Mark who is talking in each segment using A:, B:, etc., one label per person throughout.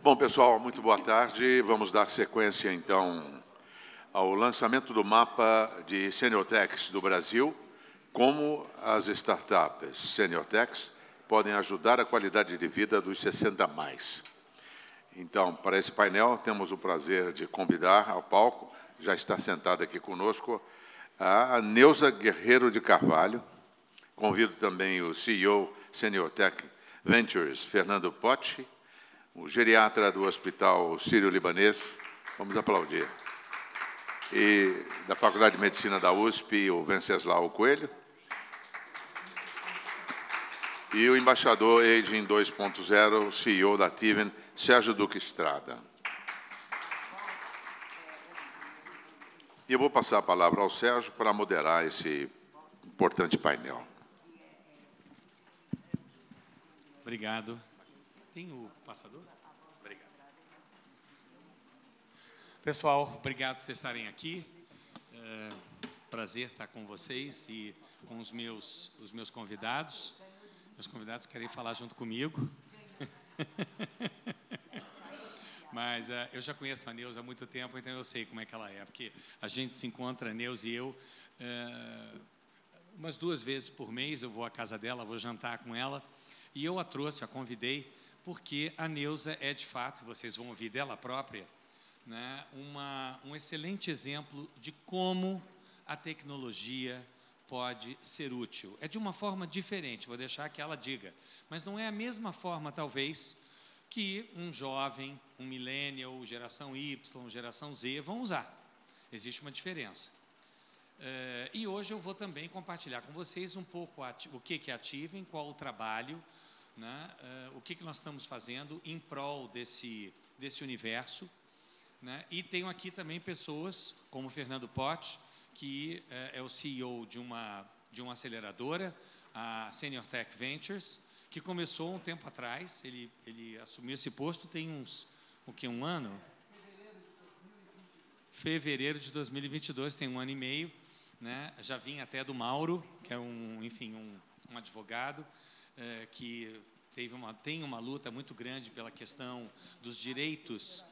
A: Bom, pessoal, muito boa tarde. Vamos dar sequência, então, ao lançamento do mapa de Senior Techs do Brasil, como as startups Senior Techs podem ajudar a qualidade de vida dos 60 mais. Então, para esse painel, temos o prazer de convidar ao palco, já está sentada aqui conosco, a Neuza Guerreiro de Carvalho. Convido também o CEO Senior Tech Ventures, Fernando Potti, o geriatra do Hospital Sírio-Libanês, vamos aplaudir, e da Faculdade de Medicina da USP, o Venceslau Coelho, e o embaixador Aging 2.0, CEO da Tiven, Sérgio Duque Estrada. E eu vou passar a palavra ao Sérgio para moderar esse importante painel.
B: Obrigado. Tem o passador? Obrigado. Pessoal, obrigado por vocês estarem aqui. Prazer estar com vocês e com os meus convidados. Meus convidados querem falar junto comigo. Mas eu já conheço a Neuza há muito tempo, então eu sei como é que ela é. Porque a gente se encontra, a Neuza e eu, umas 2 vezes por mês. Eu vou à casa dela, vou jantar com ela. E eu a trouxe, a convidei, porque a Neuza é, de fato, vocês vão ouvir dela própria, né, um excelente exemplo de como a tecnologia pode ser útil. É de uma forma diferente, vou deixar que ela diga, mas não é a mesma forma, talvez, que um jovem, um millennial, geração Y, geração Z vão usar. Existe uma diferença. E hoje eu vou também compartilhar com vocês um pouco o que é Tiven, qual o trabalho, né, o que nós estamos fazendo em prol desse universo, né, e tenho aqui também pessoas como o Fernando Potti, que é o CEO de uma aceleradora, a Senior Tech Ventures, que começou um tempo atrás. Ele assumiu esse posto tem um ano? Fevereiro de 2022, tem 1 ano e meio, né? Já vim até do Mauro, que é um advogado, que tem uma luta muito grande pela questão dos direitos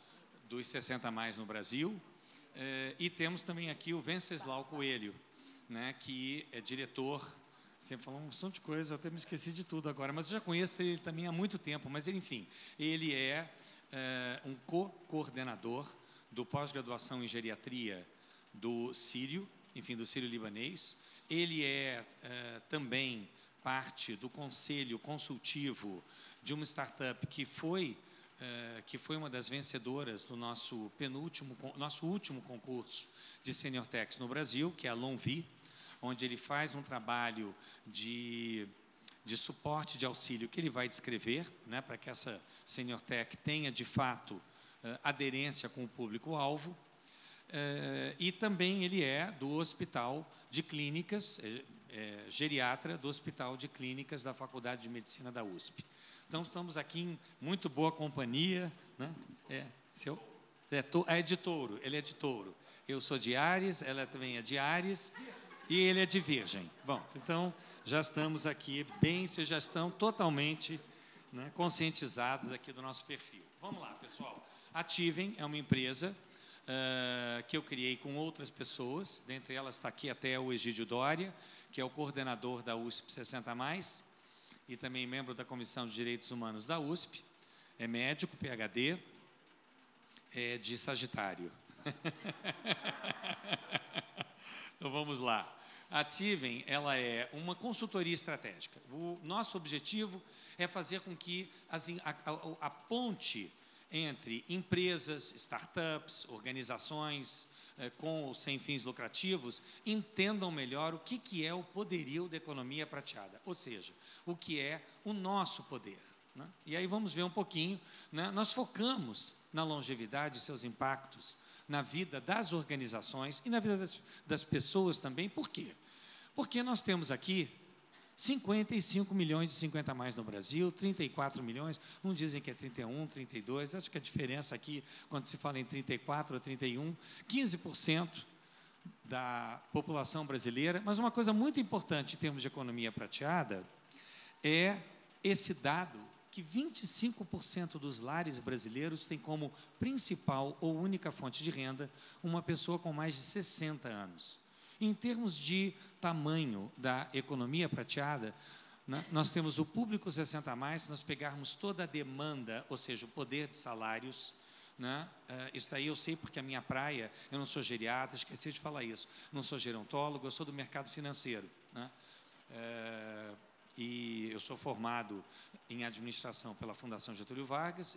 B: dos 60 mais no Brasil. E temos também aqui o Venceslau Coelho, né, que é diretor. Sempre falou um monte de coisa, eu até me esqueci de tudo agora, mas eu já conheço ele também há muito tempo. Mas, enfim, ele é um coordenador do pós-graduação em geriatria do Sírio, do Sírio-Libanês. Ele é também parte do conselho consultivo de uma startup que foi uma das vencedoras do nosso último concurso de Senior Techs no Brasil, que é a Lonvi, onde ele faz um trabalho de suporte, de auxílio, que ele vai descrever, né, para que essa Senior Tech tenha, de fato, aderência com o público-alvo. E também ele é do Hospital de Clínicas, geriatra do Hospital de Clínicas da Faculdade de Medicina da USP. Então, estamos aqui em muito boa companhia, né? É de Touro, ele é de Touro. Eu sou de Áries, ela também é de Áries, e ele é de Virgem. Bom, então, já estamos aqui vocês já estão totalmente, né, conscientizados aqui do nosso perfil. Vamos lá, pessoal. A Tiven é uma empresa que eu criei com outras pessoas, dentre elas está aqui até o Egídio Dória, que é o coordenador da USP 60+, e também membro da Comissão de Direitos Humanos da USP, é médico, PhD, é de Sagitário. Então, vamos lá. A Tiven, ela é uma consultoria estratégica. O nosso objetivo é fazer com que a ponte entre empresas, startups, organizações com ou sem fins lucrativos entendam melhor o que é o poderio da economia prateada, ou seja, o que é o nosso poder, né? E aí vamos ver um pouquinho, né? Nós focamos na longevidade e seus impactos na vida das organizações e na vida das pessoas também. Por quê? Porque nós temos aqui 55 milhões de 50 mais no Brasil, 34 milhões, uns dizem que é 31, 32, acho que a diferença aqui, quando se fala em 34 a 31, 15% da população brasileira. Mas uma coisa muito importante em termos de economia prateada é esse dado que 25% dos lares brasileiros têm como principal ou única fonte de renda uma pessoa com mais de 60 anos. Em termos de tamanho da economia prateada, né, nós temos o público 60+, se nós pegarmos toda a demanda, ou seja, o poder de salários, né, isso aí eu sei porque a minha praia, eu não sou geriatra, esqueci de falar isso, não sou gerontólogo, eu sou do mercado financeiro, né, e eu sou formado em administração pela Fundação Getúlio Vargas,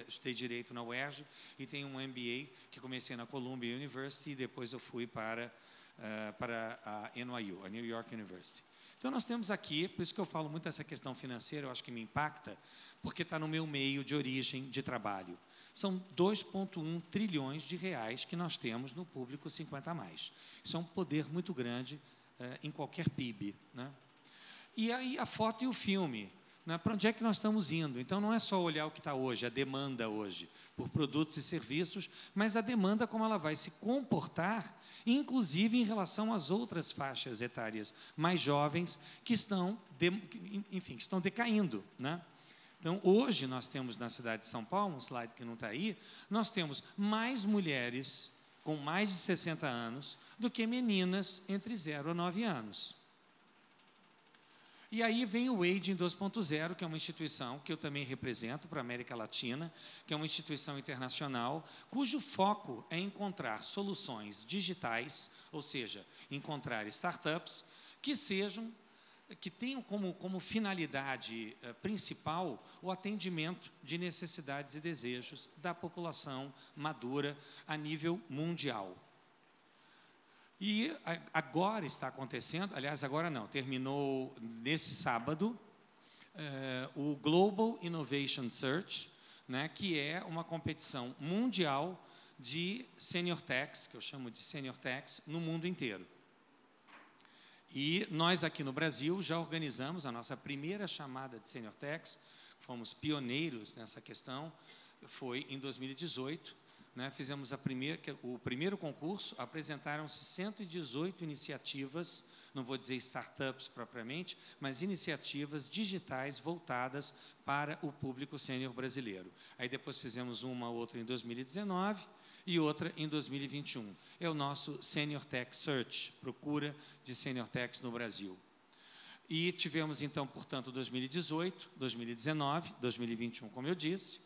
B: estudei Direito na UERJ e tenho um MBA que comecei na Columbia University e depois eu fui para a NYU, a New York University. Então, nós temos aqui, por isso que eu falo muito dessa questão financeira, eu acho que me impacta, porque está no meu meio de origem de trabalho. São 2,1 trilhões de reais que nós temos no público 50+. Isso é um poder muito grande em qualquer PIB, né? E aí a foto e o filme, né? Para onde é que nós estamos indo? Então, não é só olhar o que está hoje, a demanda hoje, por produtos e serviços, mas a demanda como ela vai se comportar, inclusive em relação às outras faixas etárias mais jovens que estão, enfim, que estão decaindo, né? Então, hoje nós temos na cidade de São Paulo, um slide que não está aí, nós temos mais mulheres com mais de 60 anos do que meninas entre 0 a 9 anos. E aí vem o Aging 2.0, que é uma instituição que eu também represento para a América Latina, que é uma instituição internacional, cujo foco é encontrar soluções digitais, ou seja, encontrar startups que tenham como finalidade principal o atendimento de necessidades e desejos da população madura a nível mundial. E agora está acontecendo, aliás, agora não, terminou nesse sábado, o Global Innovation Search, né, que é uma competição mundial de Senior Techs, que eu chamo de Senior Techs, no mundo inteiro. E nós aqui no Brasil já organizamos a nossa primeira chamada de Senior Techs, fomos pioneiros nessa questão, foi em 2018, né, fizemos o primeiro concurso, apresentaram-se 118 iniciativas, não vou dizer startups propriamente, mas iniciativas digitais voltadas para o público sênior brasileiro. Aí depois fizemos uma outra em 2019 e outra em 2021. É o nosso Senior Tech Search, procura de Senior Techs no Brasil. E tivemos então, portanto, 2018, 2019, 2021, como eu disse,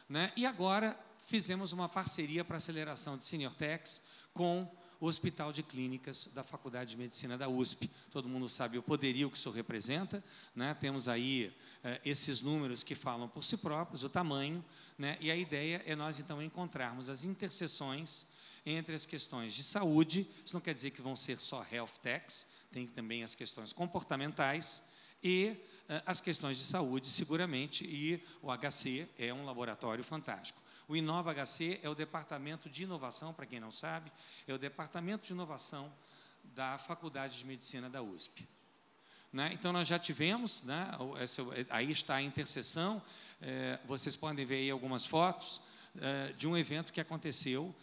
B: né, e agora fizemos uma parceria para aceleração de Senior Techs com o Hospital de Clínicas da Faculdade de Medicina da USP. Todo mundo sabe o poderio que isso representa, né? Temos aí esses números que falam por si próprios, o tamanho, né? E a ideia é nós, então, encontrarmos as interseções entre as questões de saúde, isso não quer dizer que vão ser só Health Techs, tem também as questões comportamentais e as questões de saúde, seguramente, e o HC é um laboratório fantástico. O Inova HC é o departamento de inovação, para quem não sabe, é o departamento de inovação da Faculdade de Medicina da USP. Né? Então, nós já tivemos, né, aí está a interseção, vocês podem ver aí algumas fotos de um evento que aconteceu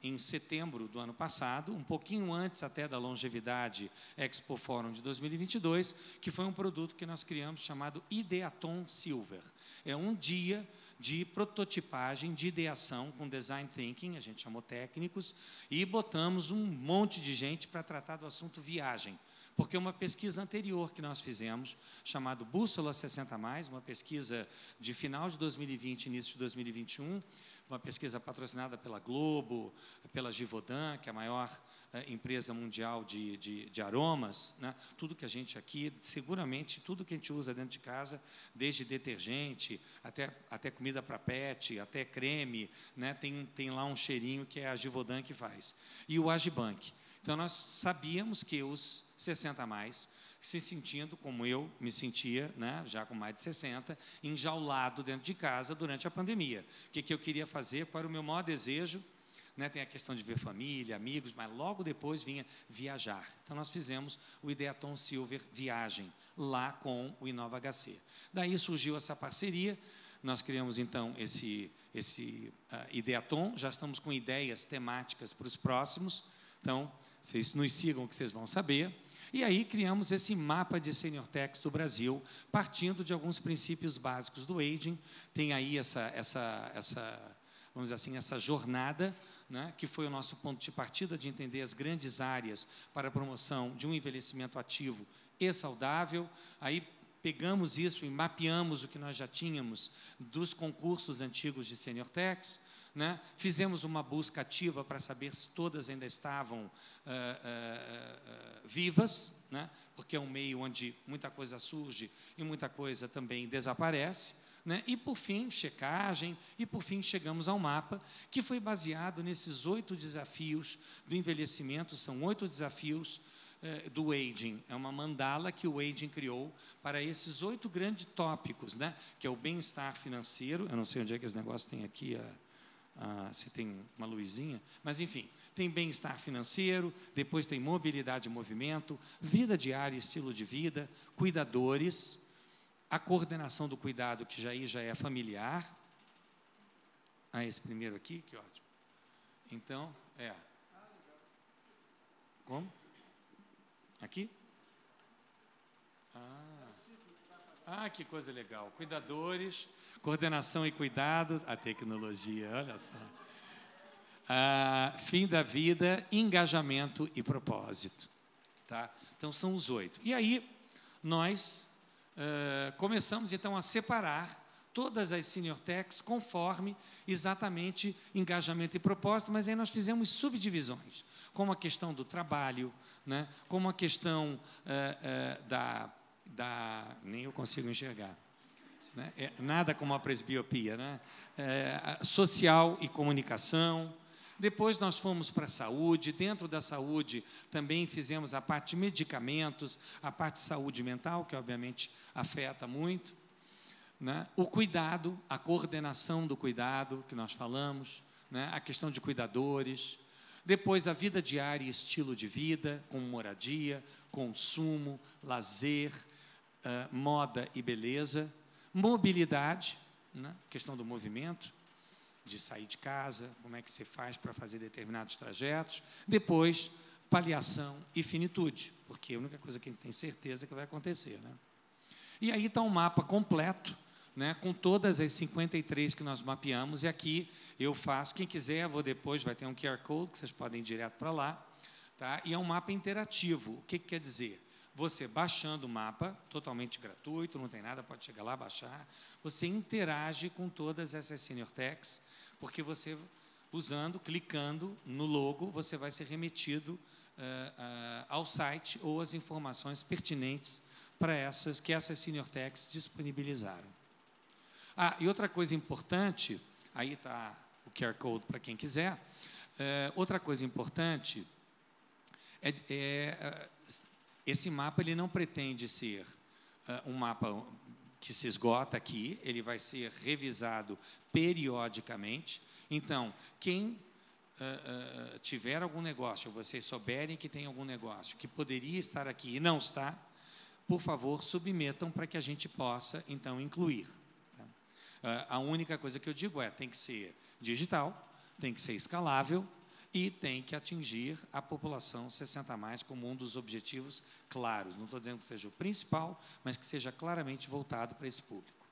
B: em setembro do ano passado, um pouquinho antes até da Longevidade Expo Forum de 2022, que foi um produto que nós criamos chamado Ideaton Silver. É um dia de prototipagem, de ideação com design thinking, a gente chamou técnicos, e botamos um monte de gente para tratar do assunto viagem. Porque uma pesquisa anterior que nós fizemos, chamada Bússola 60+, uma pesquisa de final de 2020, início de 2021, uma pesquisa patrocinada pela Globo, pela Givaudan, que é a maior empresa mundial de aromas, né? Tudo que a gente aqui, seguramente, tudo que a gente usa dentro de casa, desde detergente, até comida para pet, até creme, né? Tem lá um cheirinho que é a Givaudan que faz. E o Agibank. Então, nós sabíamos que os 60+, se sentindo como eu me sentia, né, já com mais de 60, enjaulado dentro de casa durante a pandemia. O que eu queria fazer, qual era o meu maior desejo? Né, tem a questão de ver família, amigos, mas logo depois vinha viajar. Então, nós fizemos o Ideaton Silver Viagem, lá com o Inova HC. Daí surgiu essa parceria, nós criamos, então, esse Ideaton, já estamos com ideias temáticas para os próximos, então, vocês nos sigam que vocês vão saber. E aí criamos esse mapa de Senior Techs do Brasil, partindo de alguns princípios básicos do aging. Tem aí vamos dizer assim, essa jornada, né, que foi o nosso ponto de partida de entender as grandes áreas para a promoção de um envelhecimento ativo e saudável. Aí pegamos isso e mapeamos o que nós já tínhamos dos concursos antigos de Senior Techs, né? Fizemos uma busca ativa para saber se todas ainda estavam vivas, né? Porque é um meio onde muita coisa surge e muita coisa também desaparece, né? E, por fim, checagem, e, por fim, chegamos ao mapa, que foi baseado nesses 8 desafios do envelhecimento. São 8 desafios do aging. É uma mandala que o aging criou para esses 8 grandes tópicos, né? Que é o bem-estar financeiro. Eu não sei onde é que esse negócio tem aqui, se tem uma luzinha, mas, enfim, tem bem-estar financeiro, depois tem mobilidade e movimento, vida diária e estilo de vida, cuidadores, a coordenação do cuidado, que já é familiar. Esse primeiro aqui, que ótimo. Então, como? Aqui? Que coisa legal. Cuidadores, coordenação e cuidado, a tecnologia, olha só. Fim da vida, engajamento e propósito. Tá? Então, são os 8. E aí, nós começamos, então, a separar todas as Senior Techs conforme exatamente engajamento e propósito, mas aí nós fizemos subdivisões, como a questão do trabalho, né? Como a questão nem eu consigo enxergar, né? Nada como a presbiopia, né? Social e comunicação. Depois nós fomos para a saúde. Dentro da saúde também fizemos a parte de medicamentos, a parte de saúde mental, que obviamente afeta muito, né? O cuidado, a coordenação do cuidado, que nós falamos, né? A questão de cuidadores. Depois a vida diária e estilo de vida, com moradia, consumo, lazer, moda e beleza. Mobilidade, né? Questão do movimento, de sair de casa, como é que você faz para fazer determinados trajetos. Depois, paliação e finitude, porque a única coisa que a gente tem certeza é que vai acontecer, né? E aí está um mapa completo, né, com todas as 53 que nós mapeamos, e aqui eu faço, quem quiser, vou depois, vai ter um QR Code, que vocês podem ir direto para lá, tá? E é um mapa interativo. O que quer dizer? Você baixando o mapa, totalmente gratuito, não tem nada, pode chegar lá, baixar, você interage com todas essas Senior Techs, porque você, clicando no logo, você vai ser remetido ao site ou às informações pertinentes para essas Senior Techs disponibilizaram. E outra coisa importante, aí está o QR Code para quem quiser, outra coisa importante esse mapa ele não pretende ser um mapa que se esgota aqui, ele vai ser revisado periodicamente. Então, quem tiver algum negócio, ou vocês souberem que tem algum negócio que poderia estar aqui e não está, por favor, submetam para que a gente possa, então, incluir. Tá? A única coisa que eu digo tem que ser digital, tem que ser escalável e tem que atingir a população 60+, como um dos objetivos claros. Não estou dizendo que seja o principal, mas que seja claramente voltado para esse público.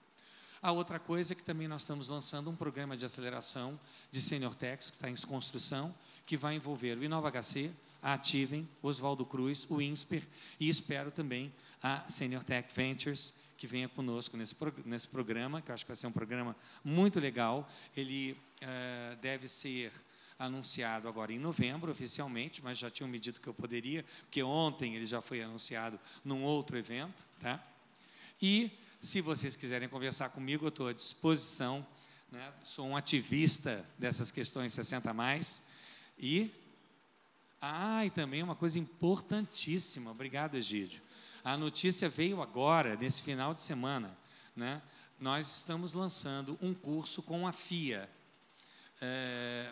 B: A outra coisa é que também nós estamos lançando um programa de aceleração de Senior Techs, que está em construção, que vai envolver o InovaHC, a Ativem, o Oswaldo Cruz, o INSPER, e espero também a Senior Tech Ventures, que venha conosco nesse programa, que eu acho que vai ser um programa muito legal. Ele deve ser anunciado agora em novembro, oficialmente, mas já tinham me dito que eu poderia, porque ontem ele já foi anunciado num outro evento. Tá? E, se vocês quiserem conversar comigo, eu estou à disposição, né? Sou um ativista dessas questões 60+. E também uma coisa importantíssima, obrigado, Egídio. A notícia veio agora, nesse final de semana, né? Nós estamos lançando um curso com a FIA.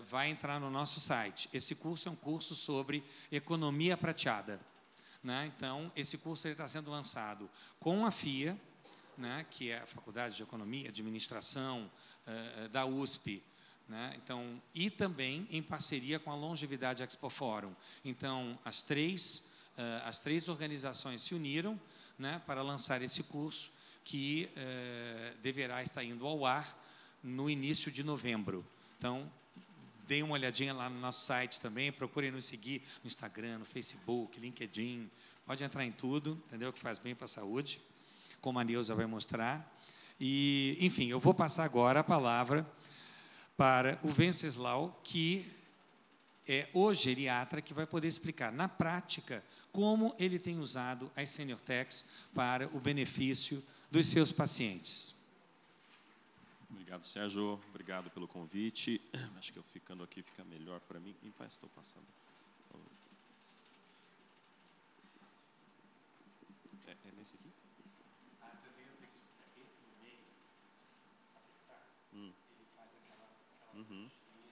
B: Vai entrar no nosso site. Esse curso é um curso sobre economia prateada, né? Então, esse curso está sendo lançado com a FIA, né, que é a Faculdade de Economia e Administração da USP, né? Então, e também em parceria com a Longevidade Expo Forum. Então, as 3 as 3 organizações se uniram, né, para lançar esse curso que deverá estar indo ao ar no início de novembro. Então, deem uma olhadinha lá no nosso site também, procurem nos seguir no Instagram, no Facebook, LinkedIn, pode entrar em tudo, entendeu? Que faz bem para a saúde, como a Neuza vai mostrar. E, enfim, eu vou passar agora a palavra para o Venceslau, que é o geriatra que vai poder explicar na prática como ele tem usado as Senior Techs para o benefício dos seus pacientes.
C: Obrigado, Sérgio. Obrigado pelo convite. Acho que eu ficando aqui fica melhor para mim. Em paz, estou passando. É nesse aqui?
B: Esse no meio, apertar, ele faz aquela...
C: Uhum.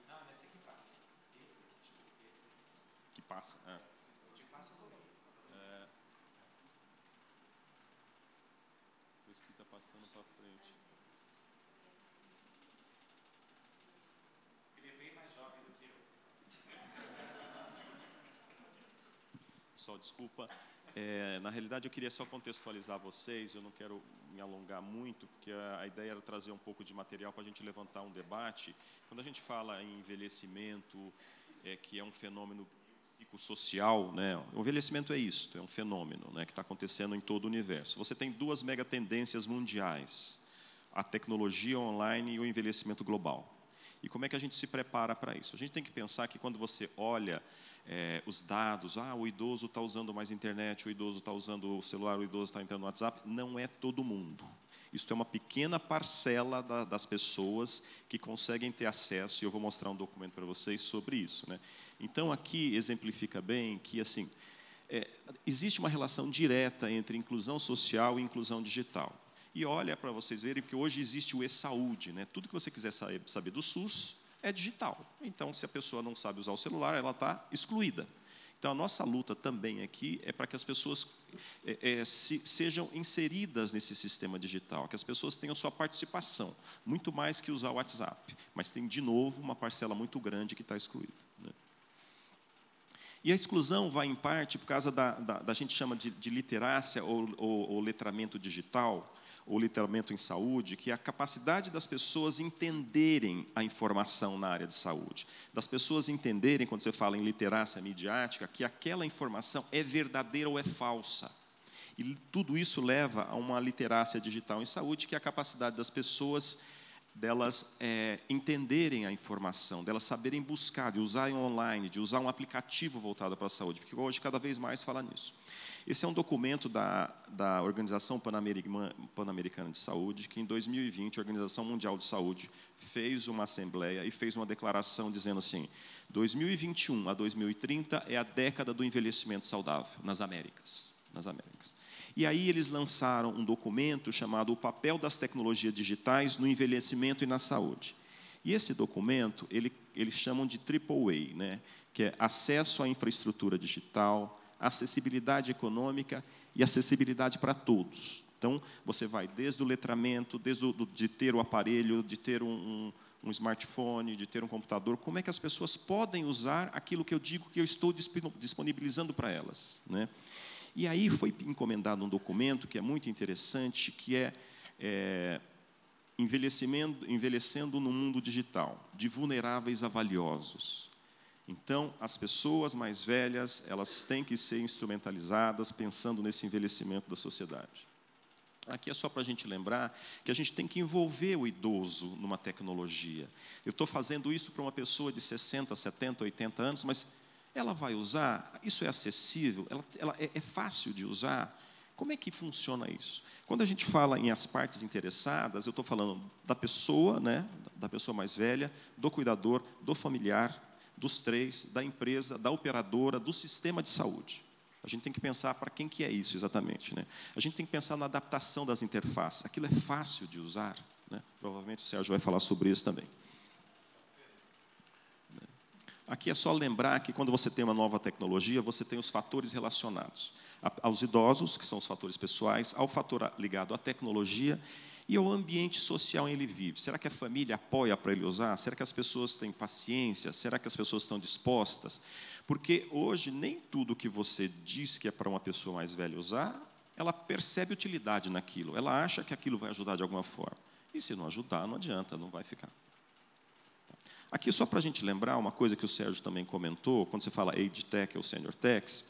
B: Não, nesse aqui passa. Esse aqui, esse.
C: Que passa, é.
B: De passa no meio.
C: Esse que está passando para frente.
B: Ele é bem mais jovem do que eu.
C: Pessoal, desculpa. Na realidade, eu queria só contextualizar vocês, eu não quero me alongar muito, porque a ideia era trazer um pouco de material para a gente levantar um debate. Quando a gente fala em envelhecimento, que é um fenômeno psicossocial, né? O envelhecimento é isso, é um fenômeno, né, que está acontecendo em todo o universo. Você tem 2 megatendências mundiais, a tecnologia online e o envelhecimento global. E como é que a gente se prepara para isso? A gente tem que pensar que quando você olha os dados, o idoso está usando mais internet, o idoso está usando o celular, o idoso está entrando no WhatsApp, não é todo mundo. Isso é uma pequena parcela das pessoas que conseguem ter acesso, e eu vou mostrar um documento para vocês sobre isso, né? Então, aqui exemplifica bem que, assim, existe uma relação direta entre inclusão social e inclusão digital. E olha para vocês verem que hoje existe o e-saúde, né? Tudo que você quiser saber do SUS é digital. Então, se a pessoa não sabe usar o celular, ela está excluída. Então, a nossa luta também aqui é para que as pessoas sejam inseridas nesse sistema digital, que as pessoas tenham sua participação, muito mais que usar o WhatsApp. Mas tem, de novo, uma parcela muito grande que está excluída, né? E a exclusão vai, em parte, por causa da gente chama de literácia ou letramento digital, ou letramento em saúde, que é a capacidade das pessoas entenderem a informação na área de saúde. Das pessoas entenderem, quando você fala em literácia midiática, que aquela informação é verdadeira ou é falsa. E tudo isso leva a uma literácia digital em saúde, que é a capacidade das pessoas delas entenderem a informação, delas saberem buscar, de usarem online, de usar um aplicativo voltado para a saúde, porque hoje cada vez mais fala nisso. Esse é um documento da Organização Pan-Americana de Saúde, que em 2020 a Organização Mundial de Saúde fez uma assembleia e fez uma declaração dizendo assim: 2021 a 2030 é a década do envelhecimento saudável nas Américas. E aí eles lançaram um documento chamado O Papel das Tecnologias Digitais no Envelhecimento e na Saúde. E esse documento, eles chamam de AAA, né? Que é acesso à infraestrutura digital, acessibilidade econômica e acessibilidade para todos. Então, você vai desde o letramento, de ter o aparelho, de ter um smartphone, de ter um computador, como é que as pessoas podem usar aquilo que eu digo que eu estou disponibilizando para elas, né? E aí foi encomendado um documento que é muito interessante, que é envelhecendo no mundo digital, de vulneráveis a valiosos. Então, as pessoas mais velhas, elas têm que ser instrumentalizadas pensando nesse envelhecimento da sociedade. Aqui é só para a gente lembrar que a gente tem que envolver o idoso numa tecnologia. Eu estou fazendo isso para uma pessoa de 60, 70, 80 anos, mas ela vai usar? Isso é acessível? Ela é fácil de usar? Como é que funciona isso? Quando a gente fala em as partes interessadas, eu estou falando da pessoa, né, da pessoa mais velha, do cuidador, do familiar, dos 3, da empresa, da operadora, do sistema de saúde. A gente tem que pensar para quem que é isso exatamente, né? A gente tem que pensar na adaptação das interfaces. Aquilo é fácil de usar, né? Provavelmente o Sérgio vai falar sobre isso também. Aqui é só lembrar que quando você tem uma nova tecnologia, você tem os fatores relacionados aos idosos, que são os fatores pessoais, ao fator ligado à tecnologia E o ambiente social em que ele vive. Será que a família apoia para ele usar? Será que as pessoas têm paciência? Será que as pessoas estão dispostas? Porque hoje, nem tudo que você diz que é para uma pessoa mais velha usar, ela percebe utilidade naquilo. Ela acha que aquilo vai ajudar de alguma forma. E se não ajudar, não adianta, não vai ficar. Aqui, só para a gente lembrar, uma coisa que o Sérgio também comentou, quando você fala Age Tech ou Senior Techs,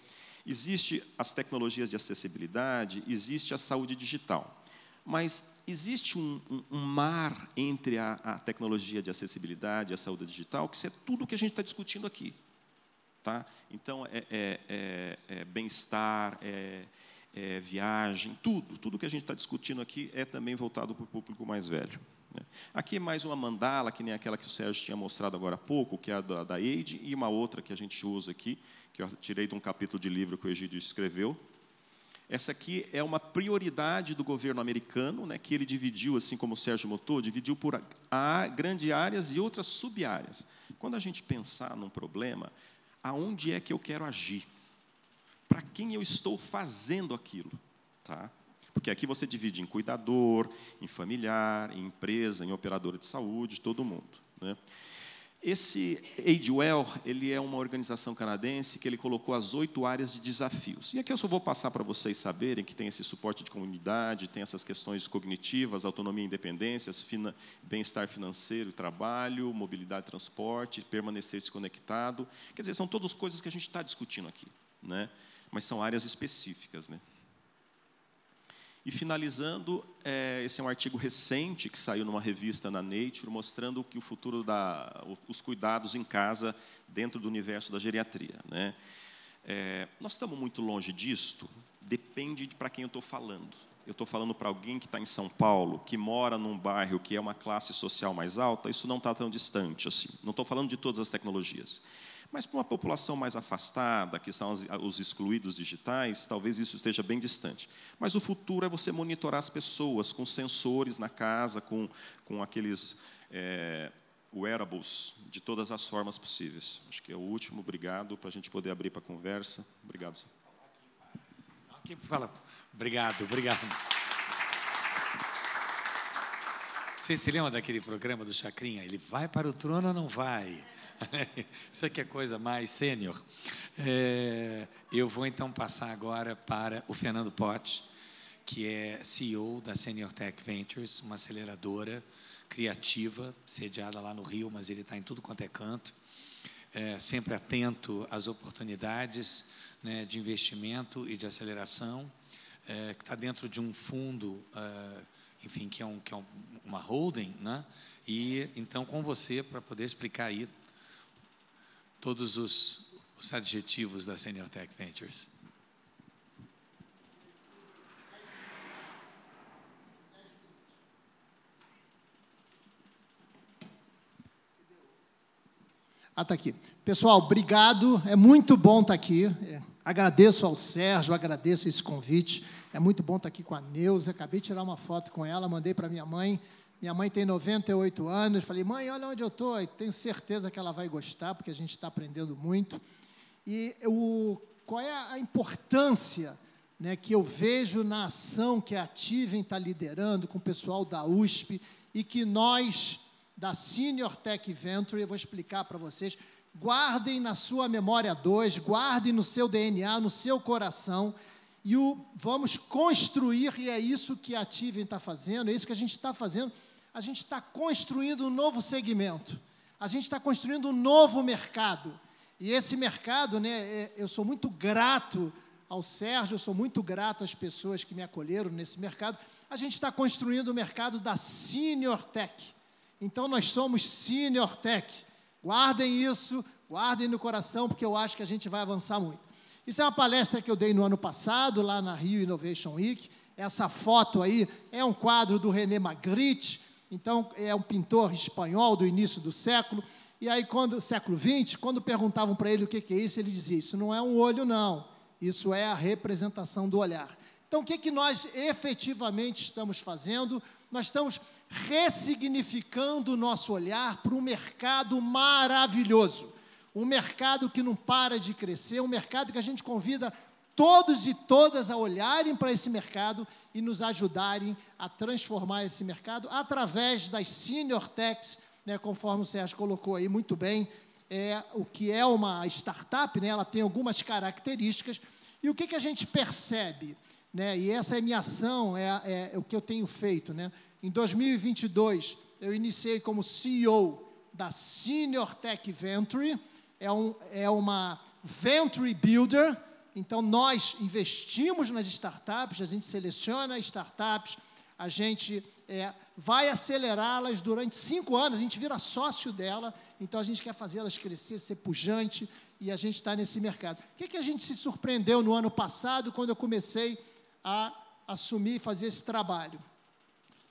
C: existe as tecnologias de acessibilidade, existe a saúde digital. Mas existe um mar entre a tecnologia de acessibilidade e a saúde digital, que isso é tudo o que a gente está discutindo aqui. Tá? Então, bem-estar, viagem, tudo que a gente está discutindo aqui é também voltado para o público mais velho. Né? Aqui é mais uma mandala, que nem aquela que o Sérgio tinha mostrado agora há pouco, que é a da Age, e uma outra que a gente usa aqui, que eu tirei de um capítulo de livro que o Egídio escreveu. Essa aqui é uma prioridade do governo americano, né, que ele dividiu, assim como o Sérgio mostrou, dividiu por grandes áreas e outras sub-áreas. Quando a gente pensar num problema, aonde é que eu quero agir? Para quem eu estou fazendo aquilo? Tá? Porque aqui você divide em cuidador, em familiar, em empresa, em operadora de saúde, todo mundo. Né? Esse AgeWell, ele é uma organização canadense que ele colocou as 8 áreas de desafios. E aqui eu só vou passar para vocês saberem que tem esse suporte de comunidade, tem essas questões cognitivas, autonomia e independência, bem-estar financeiro e trabalho, mobilidade e transporte, permanecer-se conectado. Quer dizer, são todas coisas que a gente está discutindo aqui, né? Mas são áreas específicas, né? E, finalizando, esse é um artigo recente que saiu numa revista na Nature, mostrando que o futuro os cuidados em casa dentro do universo da geriatria. Né? Nós estamos muito longe disto, depende de para quem eu estou falando. Eu estou falando para alguém que está em São Paulo, que mora num bairro que é uma classe social mais alta, isso não está tão distante assim. Não estou falando de todas as tecnologias. Mas para uma população mais afastada, que são os excluídos digitais, talvez isso esteja bem distante. Mas o futuro é você monitorar as pessoas com sensores na casa, com aqueles wearables de todas as formas possíveis. Acho que é o último. Obrigado, para a gente poder abrir para a conversa. Obrigado.
B: Aqui fala. Obrigado. Você se lembra daquele programa do Chacrinha? Ele vai para o trono ou não vai? Isso aqui é coisa mais sênior. Eu vou, então, passar agora para o Fernando Potti, que é CEO da Senior Tech Ventures, uma aceleradora criativa, sediada lá no Rio, mas ele está em tudo quanto é canto, sempre atento às oportunidades, né, de investimento e de aceleração, que está dentro de um fundo, enfim, que é uma holding, né? E, então, com você, para poder explicar aí todos os adjetivos da Senior Tech Ventures.
D: Está aqui. Pessoal, obrigado. É muito bom estar aqui. Agradeço ao Sérgio, agradeço esse convite. É muito bom estar aqui com a Neuza. Acabei de tirar uma foto com ela, mandei para minha mãe. Minha mãe tem 98 anos, falei, mãe, olha onde eu estou, e tenho certeza que ela vai gostar, porque a gente está aprendendo muito. E qual é a importância, né, que eu vejo na ação que a Ativem está liderando com o pessoal da USP, e que nós, da Senior Tech Venture, eu vou explicar para vocês, guardem na sua memória 2, guardem no seu DNA, no seu coração, e vamos construir, e é isso que a Ativem está fazendo, é isso que a gente está fazendo. A gente está construindo um novo segmento, a gente está construindo um novo mercado. E esse mercado, né, eu sou muito grato ao Sérgio, eu sou muito grato às pessoas que me acolheram nesse mercado. A gente está construindo o mercado da Senior Tech. Então, nós somos Senior Tech. Guardem isso, guardem no coração, porque eu acho que a gente vai avançar muito. Isso é uma palestra que eu dei no ano passado, lá na Rio Innovation Week. Essa foto aí é um quadro do René Magritte. Então, é um pintor espanhol do início do século. E aí, século XX, quando perguntavam para ele o que é isso, ele dizia, isso não é um olho, não. Isso é a representação do olhar. Então, o que nós efetivamente estamos fazendo? Nós estamos ressignificando o nosso olhar para um mercado maravilhoso. Um mercado que não para de crescer, um mercado que a gente convida todos e todas a olharem para esse mercado e nos ajudarem a transformar esse mercado através das Senior Techs, né, conforme o Sérgio colocou aí muito bem, o que é uma startup, né, ela tem algumas características, e o que a gente percebe, né, e essa é a minha ação, é o que eu tenho feito, né. Em 2022, eu iniciei como CEO da Senior Tech Venture, é uma Venture Builder. Então, nós investimos nas startups, a gente seleciona startups, a gente vai acelerá-las durante 5 anos, a gente vira sócio dela, então a gente quer fazê-las crescer, ser pujante, e a gente está nesse mercado. O que a gente se surpreendeu no ano passado, quando eu comecei a assumir e fazer esse trabalho?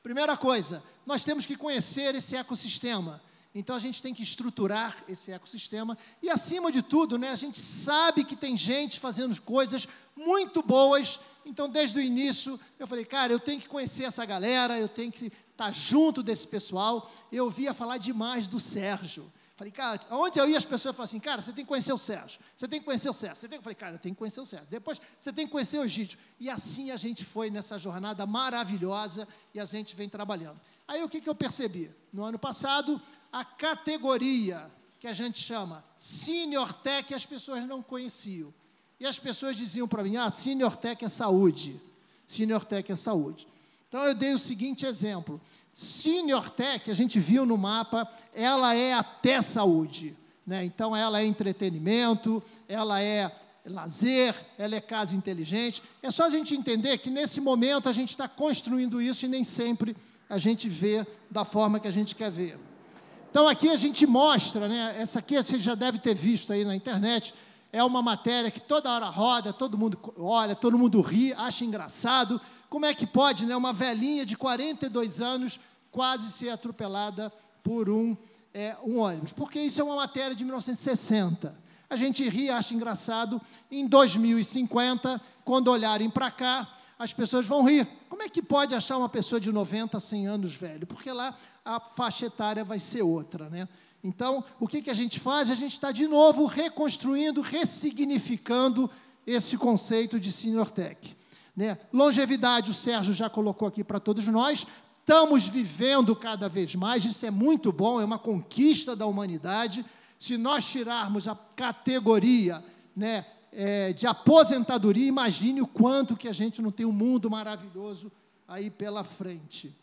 D: Primeira coisa, nós temos que conhecer esse ecossistema. Então, a gente tem que estruturar esse ecossistema e, acima de tudo, né, a gente sabe que tem gente fazendo coisas muito boas. Então, desde o início, eu falei, cara, eu tenho que conhecer essa galera, eu tenho que estar junto desse pessoal. Eu ouvia falar demais do Sérgio. Falei, cara, onde eu ia, as pessoas falavam assim, cara, você tem que conhecer o Sérgio, você tem que conhecer o Sérgio. Eu falei, cara, eu tenho que conhecer o Sérgio. Depois, você tem que conhecer o Egídio. E assim a gente foi nessa jornada maravilhosa e a gente vem trabalhando. Aí, o que eu percebi? No ano passado, a categoria que a gente chama Senior Tech, as pessoas não conheciam. E as pessoas diziam para mim, Senior Tech é saúde. Senior Tech é saúde. Então, eu dei o seguinte exemplo. Senior Tech, a gente viu no mapa, ela é até saúde, né? Então, ela é entretenimento, ela é lazer, ela é casa inteligente. É só a gente entender que, nesse momento, a gente está construindo isso e nem sempre a gente vê da forma que a gente quer ver. Então, aqui a gente mostra, né? Essa aqui você já deve ter visto aí na internet, é uma matéria que toda hora roda, todo mundo olha, todo mundo ri, acha engraçado. Como é que pode, né, uma velhinha de 42 anos quase ser atropelada por um ônibus? Porque isso é uma matéria de 1960. A gente ri, acha engraçado. Em 2050, quando olharem para cá, as pessoas vão rir. Como é que pode achar uma pessoa de 90, 100 anos velho? Porque lá a faixa etária vai ser outra, né? Então, o que a gente faz? A gente está, de novo, reconstruindo, ressignificando esse conceito de Senior Tech. Né? Longevidade, o Sérgio já colocou aqui para todos nós. Estamos vivendo cada vez mais, isso é muito bom, é uma conquista da humanidade. Se nós tirarmos a categoria, né, de aposentadoria, imagine o quanto que a gente não tem um mundo maravilhoso aí pela frente.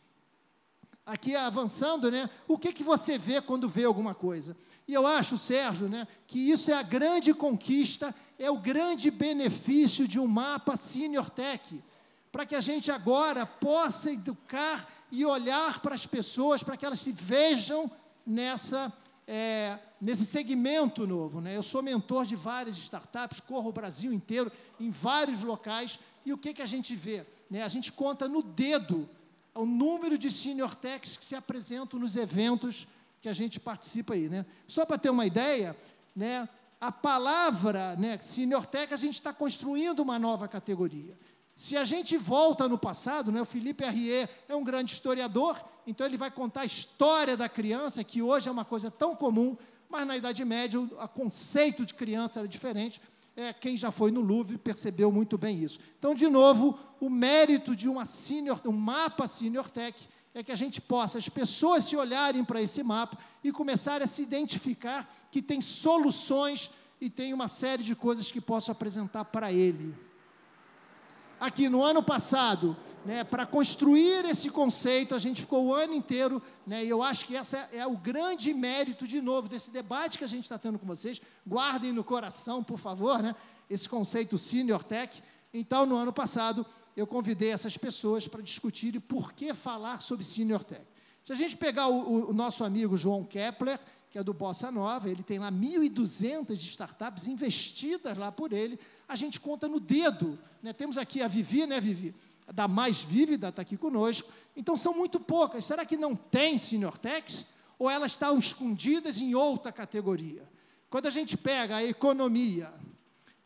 D: Aqui, avançando, né, o que você vê quando vê alguma coisa? E eu acho, Sérgio, né, que isso é a grande conquista, é o grande benefício de um mapa Senior Tech, para que a gente agora possa educar e olhar para as pessoas, para que elas se vejam nesse segmento novo, né? Eu sou mentor de várias startups, corro o Brasil inteiro, em vários locais, e o que a gente vê? Né? A gente conta no dedo o número de Senior Techs que se apresentam nos eventos que a gente participa aí, né? Só para ter uma ideia, né, a palavra, né, Senior Tech, a gente está construindo uma nova categoria. Se a gente volta no passado, né, o Felipe Arrier é um grande historiador, então ele vai contar a história da criança, que hoje é uma coisa tão comum, mas na Idade Média o conceito de criança era diferente. Quem já foi no Louvre percebeu muito bem isso. Então, de novo, o mérito de um mapa Senior Tech é que a gente possa, as pessoas se olharem para esse mapa e começarem a se identificar que tem soluções e tem uma série de coisas que posso apresentar para ele. Aqui, no ano passado, né, para construir esse conceito, a gente ficou o ano inteiro, né, e eu acho que esse é o grande mérito, de novo, desse debate que a gente está tendo com vocês. Guardem no coração, por favor, né, esse conceito Senior Tech. Então, no ano passado, eu convidei essas pessoas para discutirem por que falar sobre Senior Tech. Se a gente pegar o nosso amigo João Kepler, que é do Bossa Nova, ele tem lá 1.200 startups investidas lá por ele, a gente conta no dedo, né? Temos aqui a Vivi, né, Vivi? Da Mais Vívida está aqui conosco. Então, são muito poucas. Será que não tem Senior Techs? Ou elas estão escondidas em outra categoria? Quando a gente pega a economia,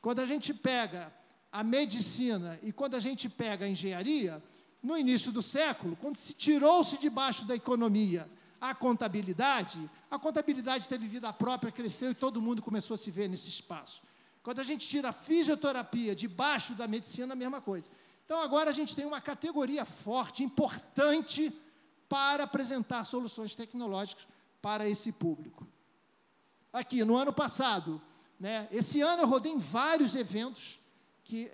D: quando a gente pega a medicina e quando a gente pega a engenharia, no início do século, quando se tirou-se debaixo da economia a contabilidade teve vida própria, cresceu e todo mundo começou a se ver nesse espaço. Quando a gente tira a fisioterapia debaixo da medicina, a mesma coisa. Então, agora a gente tem uma categoria forte, importante, para apresentar soluções tecnológicas para esse público. Aqui, no ano passado, né, esse ano eu rodei em vários eventos que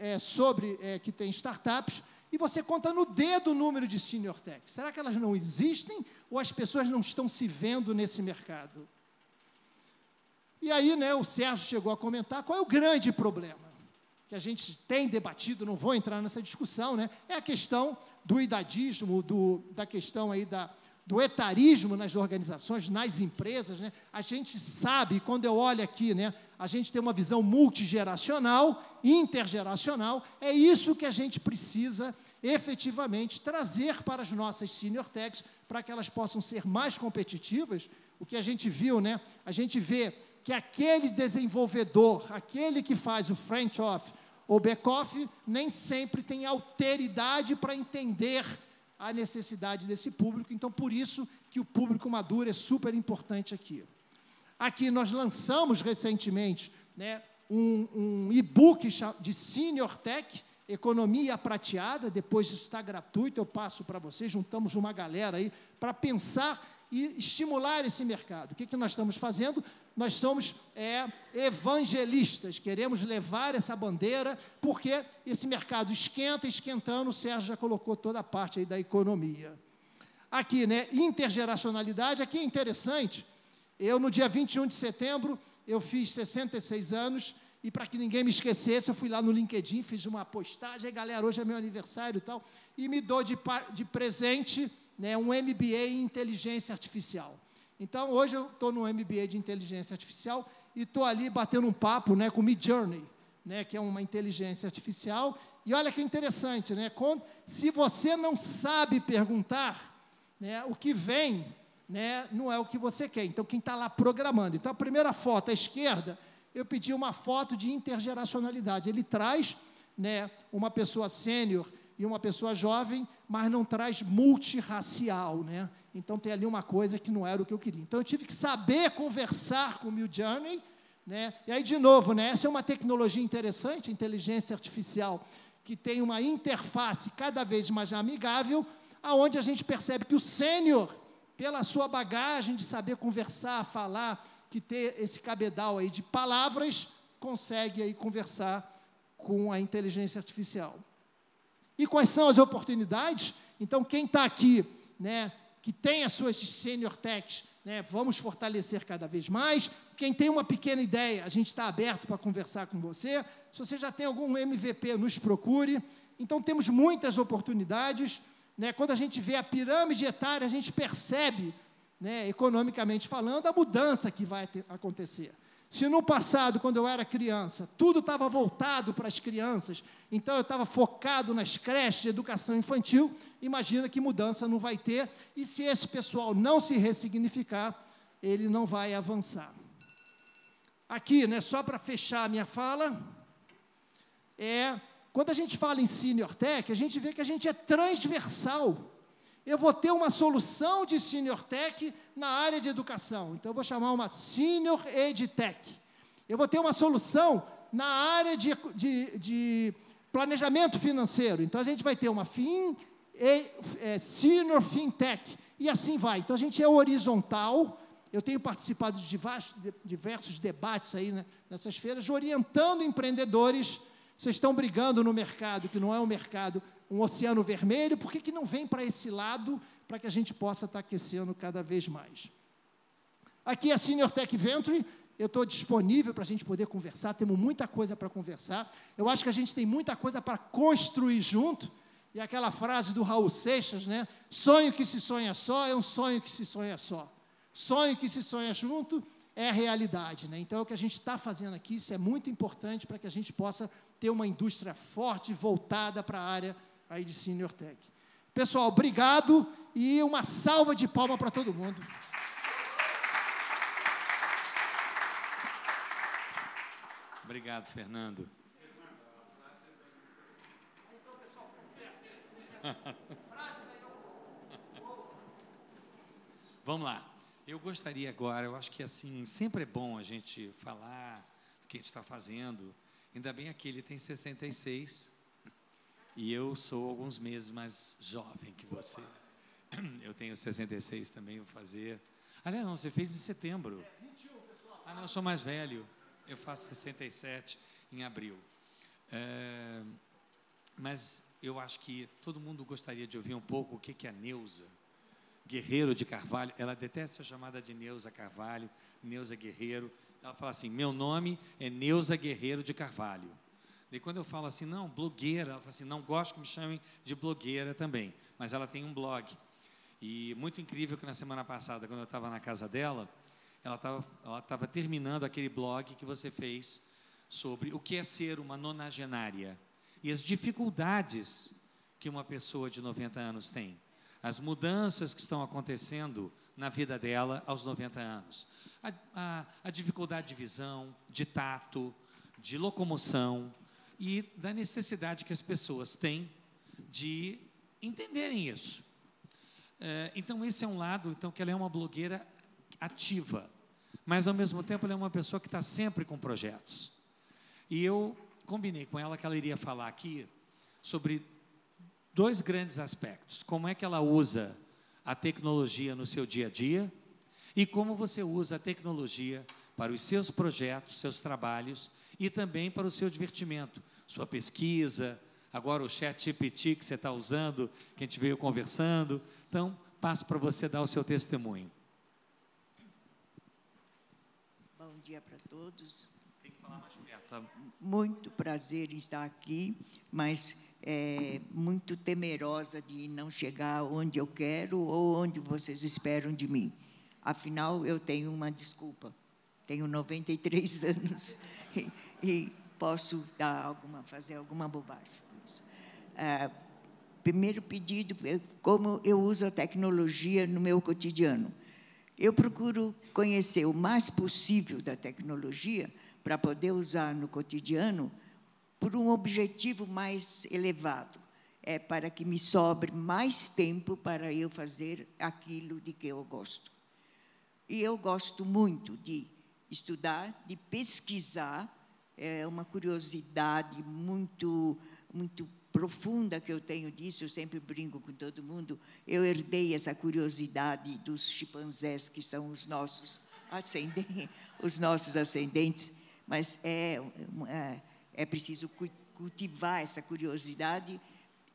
D: tem startups, e você conta no dedo o número de Senior Tech. Será que elas não existem ou as pessoas não estão se vendo nesse mercado? E aí, né, o Sérgio chegou a comentar qual é o grande problema que a gente tem debatido, não vou entrar nessa discussão, né, é a questão do idadismo, da questão aí do etarismo nas organizações, nas empresas, né? A gente sabe, quando eu olho aqui, né, a gente tem uma visão multigeracional, intergeracional, é isso que a gente precisa efetivamente trazer para as nossas Senior Techs, para que elas possam ser mais competitivas. O que a gente viu, né, a gente vê que aquele desenvolvedor, aquele que faz o front office ou back office, nem sempre tem alteridade para entender a necessidade desse público. Então, por isso que o público maduro é super importante aqui. Aqui nós lançamos recentemente, né, um e-book de Senior Tech, Economia Prateada. Depois isso está gratuito, eu passo para vocês, juntamos uma galera aí para pensar e estimular esse mercado. O que nós estamos fazendo? Nós somos evangelistas, queremos levar essa bandeira, porque esse mercado esquentando, o Sérgio já colocou toda a parte aí da economia. Aqui, né, intergeracionalidade, aqui é interessante, eu no dia 21 de setembro, eu fiz 66 anos, e para que ninguém me esquecesse, eu fui lá no LinkedIn, fiz uma postagem, aí, galera, hoje é meu aniversário e tal, e me dou de presente, né, um MBA em Inteligência Artificial. Então, hoje eu estou no MBA de Inteligência Artificial e estou ali batendo um papo, né, com o Midjourney, né, que é uma inteligência artificial. E olha que interessante, né, se você não sabe perguntar, né, o que vem, né, não é o que você quer. Então, quem está lá programando. Então, a primeira foto à esquerda, eu pedi uma foto de intergeracionalidade. Ele traz, né, uma pessoa sênior e uma pessoa jovem, mas não traz multirracial, né? Então, tem ali uma coisa que não era o que eu queria. Então, eu tive que saber conversar com o Midjourney, né? E aí, de novo, né, essa é uma tecnologia interessante, a inteligência artificial, que tem uma interface cada vez mais amigável, aonde a gente percebe que o sênior, pela sua bagagem de saber conversar, falar, que ter esse cabedal aí de palavras, consegue aí conversar com a inteligência artificial. E quais são as oportunidades? Então, quem está aqui, né, que tem as suas Senior Techs, né, vamos fortalecer cada vez mais. Quem tem uma pequena ideia, a gente está aberto para conversar com você. Se você já tem algum MVP, nos procure. Então, temos muitas oportunidades, né? Quando a gente vê a pirâmide etária, a gente percebe, né, economicamente falando, a mudança que vai acontecer. Se no passado, quando eu era criança, tudo estava voltado para as crianças, então eu estava focado nas creches de educação infantil, imagina que mudança não vai ter, e se esse pessoal não se ressignificar, ele não vai avançar. Aqui, né, só para fechar a minha fala, quando a gente fala em Senior Tech, a gente vê que a gente é transversal. Eu vou ter uma solução de Senior Tech na área de educação. Então, eu vou chamar uma Senior EdTech. Eu vou ter uma solução na área de planejamento financeiro. Então, a gente vai ter uma Senior FinTech. E assim vai. Então, a gente é horizontal. Eu tenho participado de diversos debates aí, né, nessas feiras, orientando empreendedores. Vocês estão brigando no mercado, que não é um mercado, um oceano vermelho, por que não vem para esse lado, para que a gente possa estar aquecendo cada vez mais? Aqui é a Senior Tech Venture, eu estou disponível para a gente poder conversar, temos muita coisa para conversar, eu acho que a gente tem muita coisa para construir junto, e aquela frase do Raul Seixas, né? Sonho que se sonha só é um sonho que se sonha só. Sonho que se sonha junto é a realidade, né? Então, é o que a gente está fazendo aqui, isso é muito importante para que a gente possa ter uma indústria forte, voltada para a área aí de Senior Tech. Pessoal, obrigado e uma salva de palmas para todo mundo.
B: Obrigado, Fernando. Vamos lá. Eu gostaria agora, eu acho que assim, sempre é bom a gente falar do que a gente está fazendo. Ainda bem aqui, ele tem 66. E eu sou alguns meses mais jovem que você. Eu tenho 66 também, vou fazer... Aliás, não, você fez em setembro. 21, pessoal. Ah, não, eu sou mais velho. Eu faço 67 em abril. Mas eu acho que todo mundo gostaria de ouvir um pouco o que é a Neuza Guerreiro de Carvalho. Ela detesta ser chamada de Neuza Carvalho, Neuza Guerreiro. Ela fala assim, meu nome é Neuza Guerreiro de Carvalho. E quando eu falo assim, não, blogueira, ela fala assim, não gosto que me chamem de blogueira também, mas ela tem um blog. E muito incrível que na semana passada, quando eu estava na casa dela, ela estava terminando aquele blog que você fez sobre o que é ser uma nonagenária e as dificuldades que uma pessoa de 90 anos tem, as mudanças que estão acontecendo na vida dela aos 90 anos, a dificuldade de visão, de tato, de locomoção e da necessidade que as pessoas têm de entenderem isso. Então, esse é um lado, então, que ela é uma blogueira ativa, mas, ao mesmo tempo, ela é uma pessoa que está sempre com projetos. E eu combinei com ela que ela iria falar aqui sobre 2 grandes aspectos. Como é que ela usa a tecnologia no seu dia a dia e como você usa a tecnologia para os seus projetos, seus trabalhos e também para o seu divertimento, sua pesquisa, agora o ChatGPT que você está usando, que a gente veio conversando. Então, passo para você dar o seu testemunho.
E: Bom dia para todos.
B: Tem que falar mais perto, sabe?
E: Muito prazer em estar aqui, mas muito temerosa de não chegar onde eu quero ou onde vocês esperam de mim. Afinal, eu tenho uma desculpa. Tenho 93 anos e posso fazer alguma bobagem. Primeiro pedido, como eu uso a tecnologia no meu cotidiano. Eu procuro conhecer o mais possível da tecnologia para poder usar no cotidiano por um objetivo mais elevado, para que me sobre mais tempo para eu fazer aquilo de que eu gosto. E eu gosto muito de estudar, de pesquisar, é uma curiosidade muito profunda que eu tenho disso, eu sempre brinco com todo mundo, eu herdei essa curiosidade dos chimpanzés, que são os nossos ascendentes, mas é preciso cultivar essa curiosidade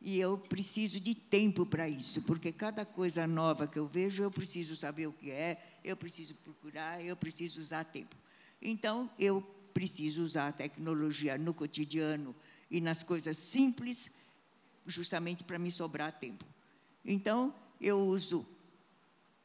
E: e eu preciso de tempo para isso, porque cada coisa nova que eu vejo, eu preciso saber o que é, eu preciso procurar, eu preciso usar tempo. Então, eu preciso usar a tecnologia no cotidiano e nas coisas simples, justamente para me sobrar tempo. Então, eu uso,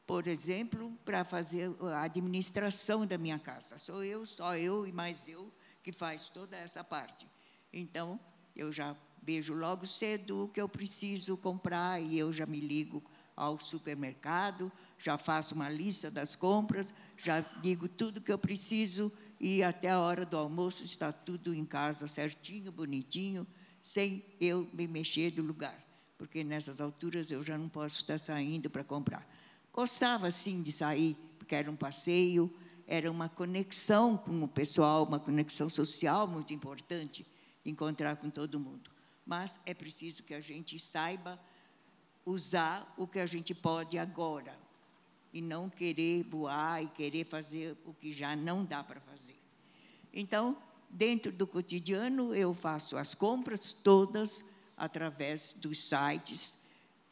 E: por exemplo, para fazer a administração da minha casa. Só eu e mais eu que faz toda essa parte. Então, eu já vejo logo cedo o que eu preciso comprar e eu já me ligo ao supermercado, já faço uma lista das compras, já digo tudo que eu preciso e até a hora do almoço está tudo em casa certinho, bonitinho, sem eu me mexer do lugar, porque nessas alturas eu já não posso estar saindo para comprar. Gostava, sim, de sair, porque era um passeio, era uma conexão com o pessoal, uma conexão social muito importante, encontrar com todo mundo. Mas é preciso que a gente saiba usar o que a gente pode agora, e não querer voar e querer fazer o que já não dá para fazer. Então, dentro do cotidiano, eu faço as compras todas através dos sites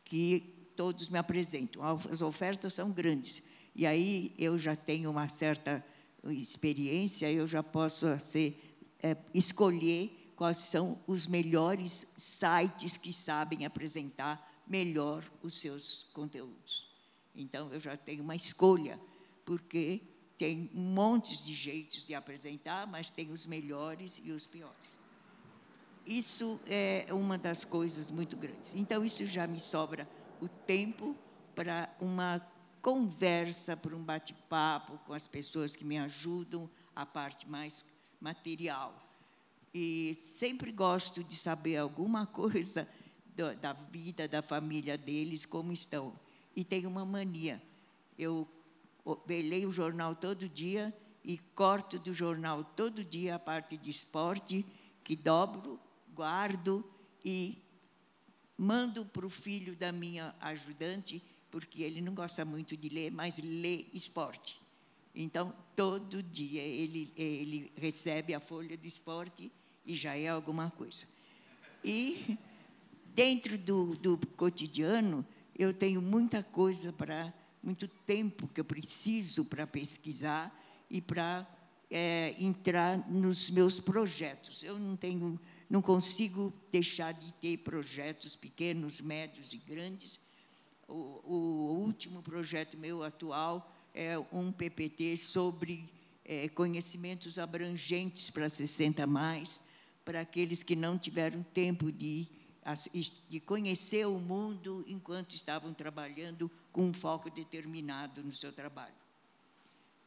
E: que todos me apresentam. As ofertas são grandes. E aí eu já tenho uma certa experiência, eu já posso escolher quais são os melhores sites que sabem apresentar melhor os seus conteúdos. Então, eu já tenho uma escolha, porque tem um monte de jeitos de apresentar, mas tem os melhores e os piores. Isso é uma das coisas muito grandes. Então, isso já me sobra o tempo para uma conversa, para um bate-papo com as pessoas que me ajudam, a parte mais material. E sempre gosto de saber alguma coisa da vida, da família deles, como estão. E tenho uma mania. Eu leio o jornal todo dia e corto do jornal todo dia a parte de esporte, que dobro, guardo e mando para o filho da minha ajudante, porque ele não gosta muito de ler, mas lê esporte. Então, todo dia ele recebe a folha do esporte e já é alguma coisa. E, dentro do cotidiano, eu tenho muita coisa muito tempo que eu preciso para pesquisar e para entrar nos meus projetos. Eu não consigo deixar de ter projetos pequenos, médios e grandes. O último projeto meu atual é um PPT sobre conhecimentos abrangentes para 60+, para aqueles que não tiveram tempo de conhecer o mundo enquanto estavam trabalhando com um foco determinado no seu trabalho.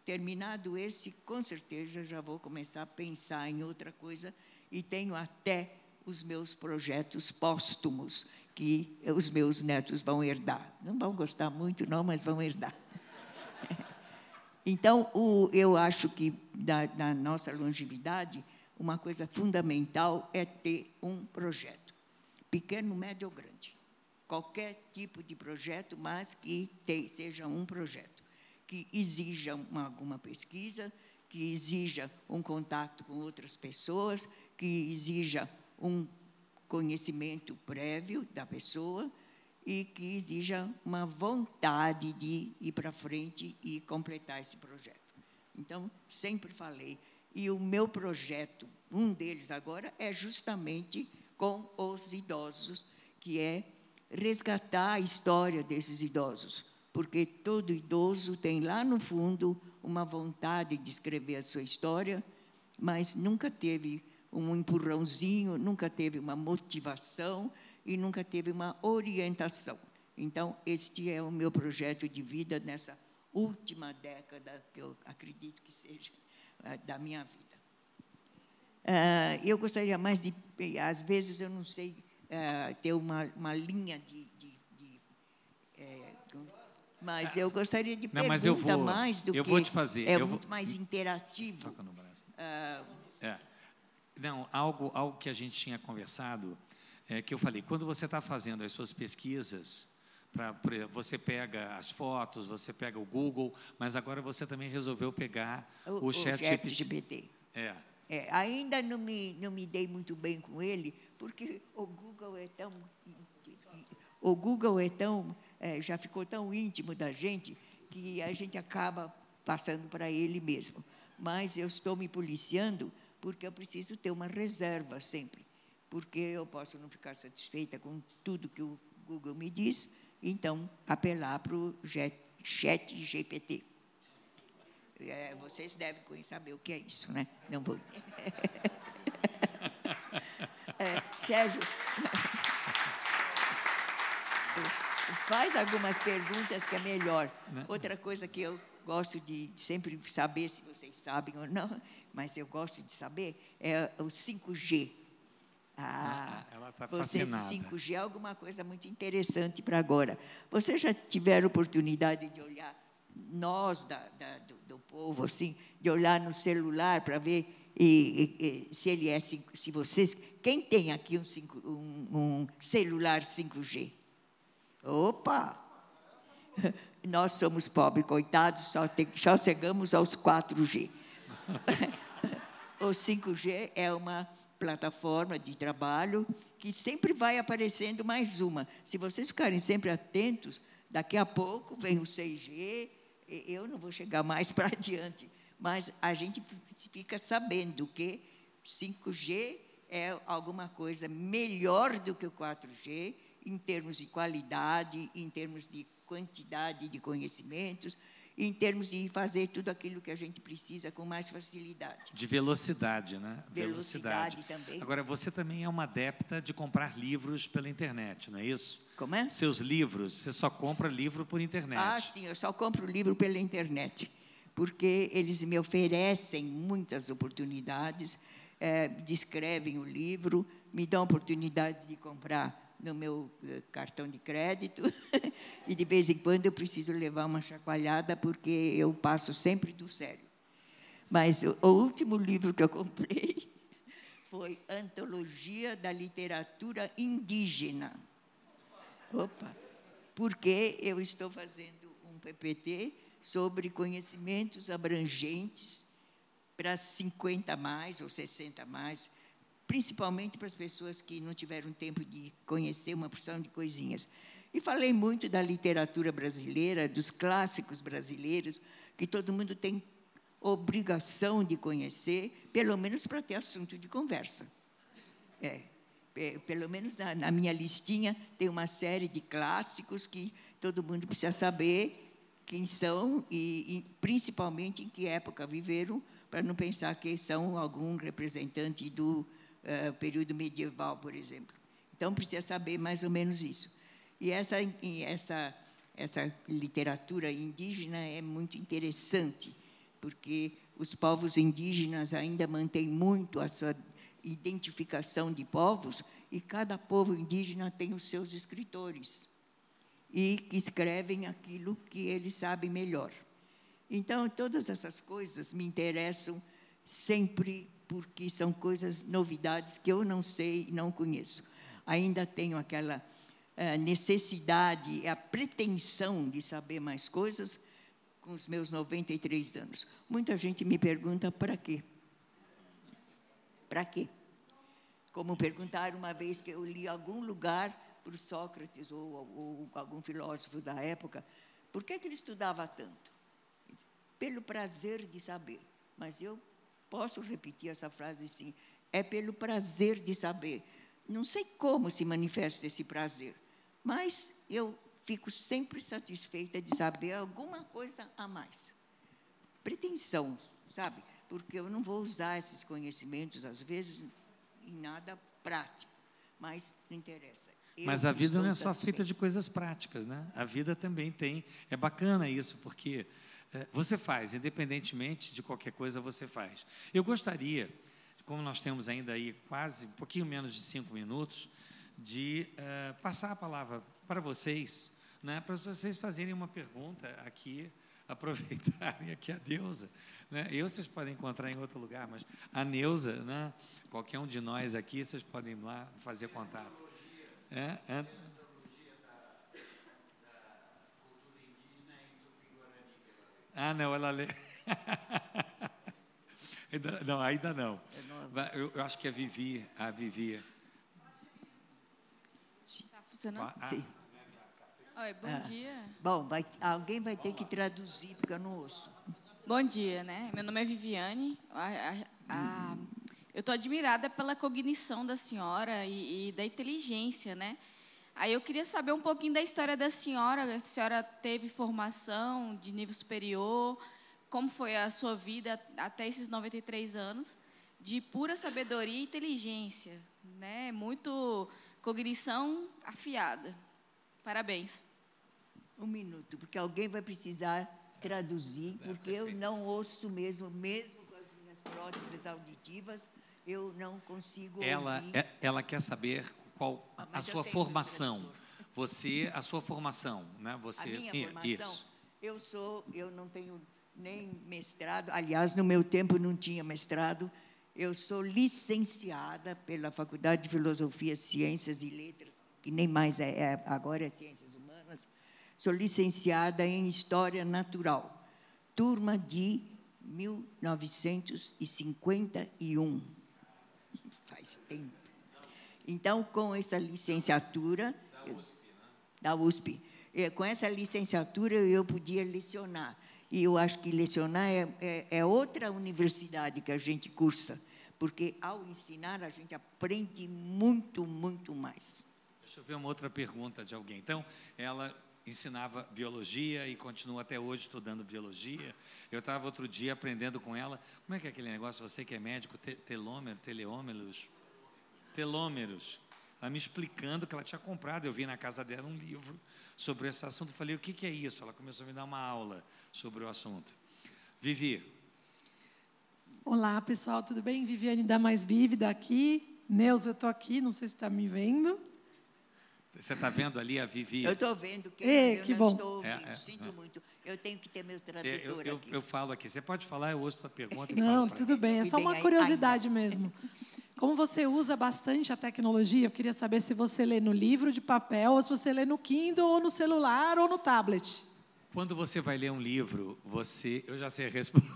E: Terminado esse, com certeza já vou começar a pensar em outra coisa e tenho até os meus projetos póstumos que os meus netos vão herdar. Não vão gostar muito, não, mas vão herdar. Então, eu acho que da nossa longevidade, uma coisa fundamental é ter um projeto, pequeno, médio ou grande. Qualquer tipo de projeto, mas que seja um projeto, que exija alguma pesquisa, que exija um contato com outras pessoas, que exija um conhecimento prévio da pessoa e que exija uma vontade de ir para frente e completar esse projeto. Então, sempre falei. E o meu projeto, um deles agora, é justamente com os idosos, que é resgatar a história desses idosos, porque todo idoso tem lá no fundo uma vontade de escrever a sua história, mas nunca teve um empurrãozinho, nunca teve uma motivação e nunca teve uma orientação. Então, este é o meu projeto de vida nessa última década, que eu acredito que seja da minha vida. Eu gostaria mais de, às vezes eu não sei, ter uma linha mas eu gostaria de perguntar mais do que...
B: Eu vou te fazer.
E: É muito mais interativo.
B: Toca no braço. Não, algo que a gente tinha conversado, que eu falei, quando você está fazendo as suas pesquisas, você pega as fotos, você pega o Google, mas agora você também resolveu pegar o ChatGPT.
E: Ainda não me dei muito bem com ele, porque o Google é tão já ficou tão íntimo da gente que a gente acaba passando para ele mesmo. Mas eu estou me policiando porque eu preciso ter uma reserva sempre, porque eu posso não ficar satisfeita com tudo que o Google me diz, então apelar para o ChatGPT. Vocês devem saber o que é isso, né? Não vou. Sérgio, faz algumas perguntas que é melhor. Outra coisa que eu gosto de sempre saber, se vocês sabem ou não, mas eu gosto de saber, é o 5G.
B: Ela está fascinada.
E: 5G é alguma coisa muito interessante para agora. Vocês já tiveram oportunidade de olhar, nós do povo, assim, de olhar no celular para ver se ele é, se vocês... Quem tem aqui um celular 5G? Opa! Nós somos pobres, coitados, só chegamos aos 4G. O 5G é uma plataforma de trabalho que sempre vai aparecendo mais uma. Se vocês ficarem sempre atentos, daqui a pouco vem o 6G, eu não vou chegar mais para adiante, mas a gente fica sabendo que 5G é alguma coisa melhor do que o 4G, em termos de qualidade, em termos de quantidade de conhecimentos, em termos de fazer tudo aquilo que a gente precisa com mais facilidade.
B: De velocidade, né?
E: Velocidade também.
B: Agora, você também é uma adepta de comprar livros pela internet, não é isso?
E: Como é?
B: Seus livros, você só compra livro por internet.
E: Sim, eu só compro livro pela internet, porque eles me oferecem muitas oportunidades, descrevem o livro, me dão oportunidade de comprar no meu cartão de crédito e de vez em quando eu preciso levar uma chacoalhada porque eu passo sempre do sério. Mas o último livro que eu comprei foi Antologia da Literatura Indígena. Opa! Porque eu estou fazendo um PPT sobre conhecimentos abrangentes para 50 mais ou 60 mais, principalmente para as pessoas que não tiveram tempo de conhecer uma porção de coisinhas. E falei muito da literatura brasileira, dos clássicos brasileiros, que todo mundo tem obrigação de conhecer, pelo menos para ter assunto de conversa. Pelo menos na minha listinha tem uma série de clássicos que todo mundo precisa saber quem são e principalmente em que época viveram, para não pensar que são algum representante do período medieval, por exemplo. Então, precisa saber mais ou menos isso. E essa literatura indígena é muito interessante, porque os povos indígenas ainda mantêm muito a sua identificação de povos, e cada povo indígena tem os seus escritores, e que escrevem aquilo que eles sabem melhor. Então, todas essas coisas me interessam sempre, porque são coisas, novidades que eu não sei e não conheço. Ainda tenho aquela necessidade, a pretensão de saber mais coisas com os meus 93 anos. Muita gente me pergunta, para quê? Para quê? Como perguntaram uma vez que eu li em algum lugar para o Sócrates ou algum filósofo da época, por que ele estudava tanto? Pelo prazer de saber. Mas eu posso repetir essa frase sim, é pelo prazer de saber. Não sei como se manifesta esse prazer, mas eu fico sempre satisfeita de saber alguma coisa a mais. Pretensão, sabe? Porque eu não vou usar esses conhecimentos, às vezes, em nada prático, mas não interessa.
B: Mas a vida não é só feita de coisas práticas, né? A vida também tem... É bacana isso, porque você faz, independentemente de qualquer coisa, você faz. Eu gostaria, como nós temos ainda aí quase um pouquinho menos de 5 minutos, de passar a palavra para vocês, né? Para vocês fazerem uma pergunta aqui, aproveitarem aqui a Neuza, né? Vocês podem encontrar em outro lugar, mas a Neuza, né? Qualquer um de nós aqui, vocês podem ir lá fazer contato. Ah, não, ela lê. Não, ainda não. Eu acho que a Vivi.
F: Está funcionando?
E: Sim.
F: Oi, bom dia.
E: Bom, alguém vai ter que traduzir, porque eu não ouço.
F: Bom dia, né? Meu nome é Viviane. Eu estou admirada pela cognição da senhora e da inteligência, né? Aí eu queria saber um pouquinho da história da senhora. A senhora teve formação de nível superior? Como foi a sua vida até esses 93 anos? De pura sabedoria e inteligência, né? Muito cognição afiada. Parabéns.
E: Um minuto, porque alguém vai precisar traduzir, porque eu não ouço mesmo com as minhas próteses auditivas, eu não consigo ouvir.
B: Ela quer saber qual a sua formação. A sua formação, né? Você,
E: a minha formação?
B: Isso.
E: Eu não tenho nem mestrado, aliás, no meu tempo não tinha mestrado, eu sou licenciada pela Faculdade de Filosofia, Ciências e Letras, que nem mais agora é Ciências Humanas, sou licenciada em História Natural, turma de 1951, faz tempo. Então, com essa licenciatura... Da USP, né? Com essa licenciatura, eu podia lecionar. E eu acho que lecionar é outra universidade que a gente cursa, porque, ao ensinar, a gente aprende muito, muito mais.
B: Deixa eu ver uma outra pergunta de alguém. Então, ela ensinava biologia e continua até hoje estudando biologia. Eu estava outro dia aprendendo com ela, como é que é aquele negócio, você que é médico, telômeros. Ela me explicando que ela tinha comprado, eu vi na casa dela um livro sobre esse assunto, eu falei, o que é isso? Ela começou a me dar uma aula sobre o assunto. Vivi.
G: Olá, pessoal, tudo bem? Viviane da Mais Vívida aqui. Neuza, eu estou aqui, não sei se está me vendo.
B: Você está vendo ali a Vivi?
E: Eu estou vendo, que
G: não
E: bom. Estou ouvindo, sinto muito. Eu tenho que ter meu tradutor aqui.
B: Eu falo aqui, você pode falar, eu ouço a tua pergunta.
G: Não, tudo bem, é só uma curiosidade mesmo. como você usa bastante a tecnologia, eu queria saber se você lê no livro de papel, ou se você lê no Kindle, ou no celular, ou no tablet.
B: Quando você vai ler um livro, eu já sei a resposta.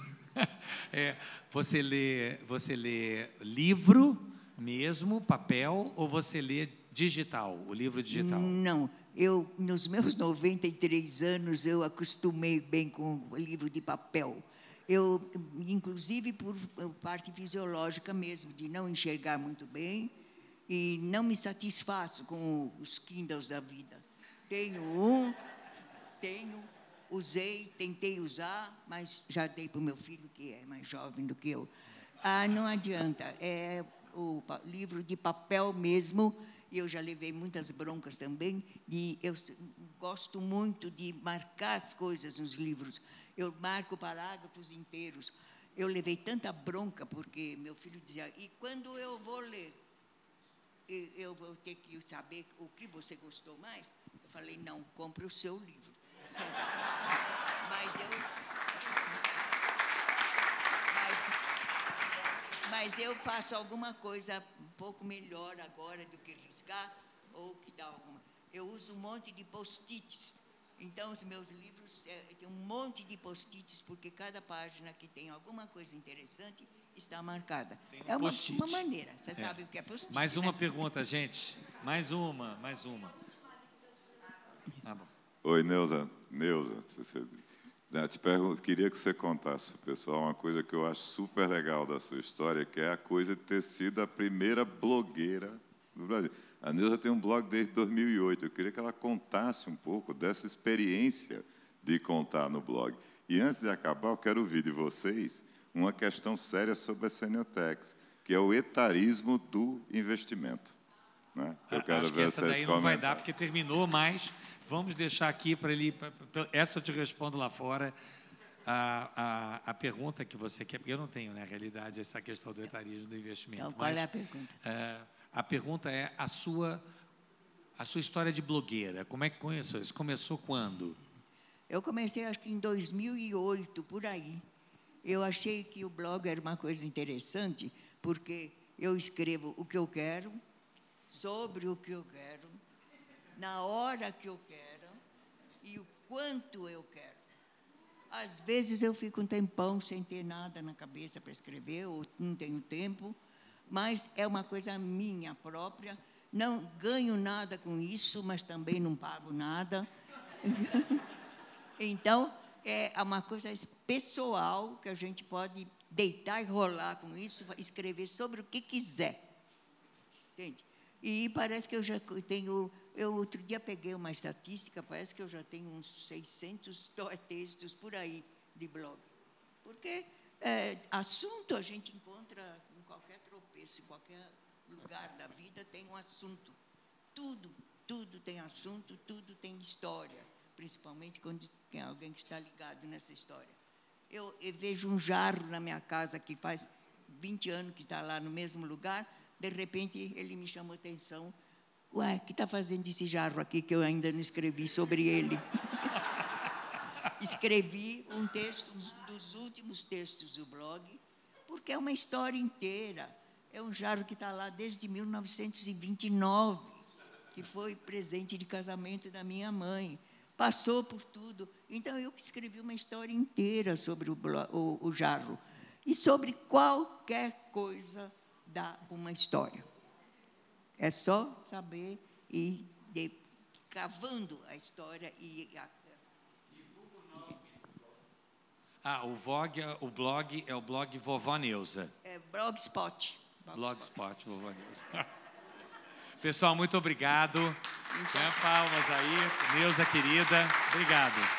B: Você lê livro mesmo, papel, ou você lê digital, o livro digital?
E: Não, nos meus 93 anos, eu acostumei bem com o livro de papel. Inclusive por parte fisiológica mesmo, de não enxergar muito bem e não me satisfaço com os Kindles da vida. Usei, tentei usar, mas já dei para o meu filho, que é mais jovem do que eu. Não adianta, é o livro de papel mesmo. Eu já levei muitas broncas também. Eu gosto muito de marcar as coisas nos livros. Eu marco parágrafos inteiros. Eu levei tanta bronca, porque meu filho dizia, e quando eu vou ler, eu vou ter que saber o que você gostou mais? Eu falei, não, compre o seu livro. Mas eu faço alguma coisa um pouco melhor agora do que riscar, ou que dá alguma. Eu uso um monte de post-its. Então, os meus livros têm um monte de post-its, porque cada página que tem alguma coisa interessante está marcada. É uma maneira. Você sabe o que é post-it?
B: Mais uma pergunta, gente. Mais uma. Ah, bom.
H: Oi, Neuza, queria que você contasse para o pessoal uma coisa que eu acho super legal da sua história, que é a coisa de ter sido a primeira blogueira do Brasil. A Neuza tem um blog desde 2008. Eu queria que ela contasse um pouco dessa experiência de contar no blog. E antes de acabar, eu quero ouvir de vocês uma questão séria sobre a Seniotex, que é o etarismo do investimento. Né? Eu quero
B: Acho que essa daí não vai dar, porque terminou, mas vamos deixar aqui para ele... Essa eu te respondo lá fora. A pergunta que você quer... Porque eu não tenho, na realidade, essa questão do etarismo do investimento.
E: Então, qual é a pergunta?
B: A pergunta é a sua história de blogueira. Como é que começou isso? Começou quando?
E: Eu comecei, acho que em 2008, por aí. Eu achei que o blog era uma coisa interessante, porque eu escrevo o que eu quero, sobre o que eu quero, na hora que eu quero e o quanto eu quero. Às vezes eu fico um tempão sem ter nada na cabeça para escrever, ou não tenho tempo, mas é uma coisa minha própria. Não ganho nada com isso, mas também não pago nada. Então, é uma coisa pessoal que a gente pode deitar e rolar com isso, escrever sobre o que quiser. Entende? E parece que eu já tenho... Eu outro dia peguei uma estatística, parece que eu já tenho uns 600 textos por aí de blog. Porque assunto a gente encontra em qualquer tropeço, em qualquer lugar da vida tem um assunto. Tudo tem assunto, tudo tem história, principalmente quando tem alguém que está ligado nessa história. Eu vejo um jarro na minha casa que faz 20 anos que está lá no mesmo lugar, de repente ele me chamou a atenção. Ué, o que está fazendo esse jarro aqui que eu ainda não escrevi sobre ele? Escrevi um texto, um dos últimos textos do blog, porque é uma história inteira. É um jarro que está lá desde 1929, que foi presente de casamento da minha mãe. Passou por tudo. Então, eu escrevi uma história inteira sobre o jarro. E sobre qualquer coisa dá uma história. É só saber e cavando a história e...
B: o blog é o blog Vovó Neuza.
E: É Blogspot.
B: Blogspot, Vovó Neuza. Pessoal, muito obrigado. Palmas aí. Neuza, querida. Obrigado.